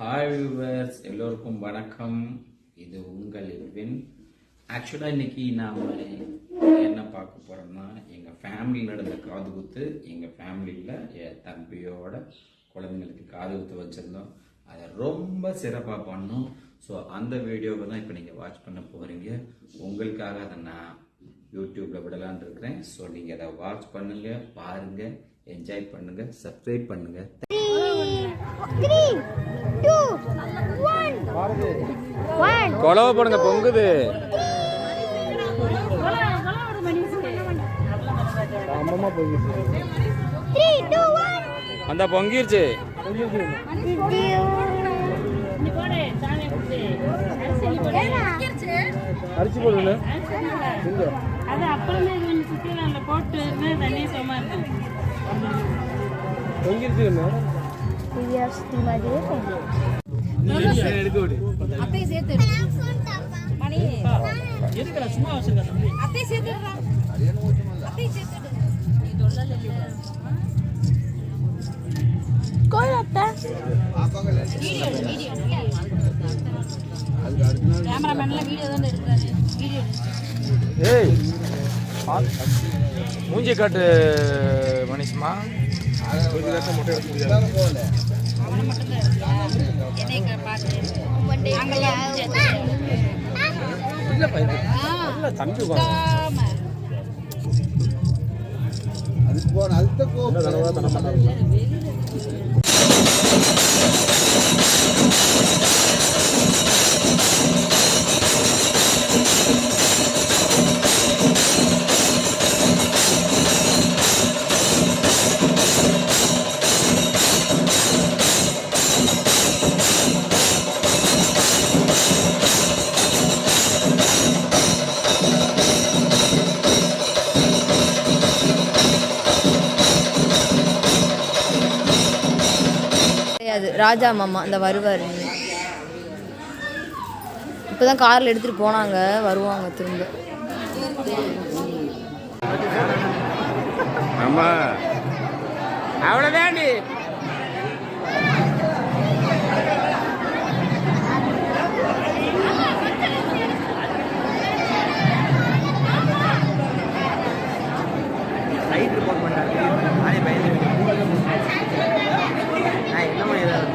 Hi viewers, எல்லோருக்கும் வணக்கம். இது உங்கள் இர்வின். ஆக்சுவலாக இன்னைக்கு நாம் என்ன பார்க்க போகிறோம்னா, எங்கள் ஃபேமிலியில் நடந்த காது குத்து. எங்கள் ஃபேமிலியில் என் தம்பியோட குழந்தைங்களுக்கு காது குத்து வச்சுருந்தோம். அதை ரொம்ப சிறப்பாக பண்ணோம். ஸோ அந்த வீடியோவை தான் இப்போ நீங்கள் வாட்ச் பண்ண போகிறீங்க. உங்களுக்காக அதை நான் யூடியூப்பில் விடலான்னு இருக்கிறேன். ஸோ நீங்கள் அதை வாட்ச் பண்ணுங்கள், பாருங்கள், என்ஜாய் பண்ணுங்கள், சப்ஸ்கிரைப் பண்ணுங்கள். 3, 2, 1 கொலவ போடுங்க, பொங்குது. அந்த பொங்கிருச்சு. அரிசி போடுங்க. அது அப்புறமே சுத்தில போட்டு தண்ணி சோமா இருக்கும். பொங்கிருச்சு. அப்படியே சேர்த்து மணி எதுக்குடா சும்மா வச்சிருக்க தம்பி? அப்படியே சேர்த்துடா. அப்படியே சேர்த்துடு. நீ சொல்லல இல்ல. கோலட்ட வீடியோ கேமராமேன்ல வீடியோ தான் எடுக்கறாரு. வீடியோ ஏய் மூஞ்சி காட்டு மணிஷ்மா. மூஞ்சி காட்ட மொட்டை எடுக்க முடியாது. அவன மட்டும் தான் எடுக்கறாரு. என்னைய பாத்து அங்கல இல்ல பையன். இல்ல தம்பி வா. அதுக்கு போன அதுக்கு போ. தனவா தனமா. ராஜா மாமா அந்த வருவார். இப்போதான் காரில் எடுத்துகிட்டு போனாங்க, வருவாங்க திரும்ப. ஆமா அவ்வளோதான். லைட் ரிப்போர்ட் பண்ணிட்டாங்க. நானே பயந்து நான் என்ன பண்ணி பார்த்தா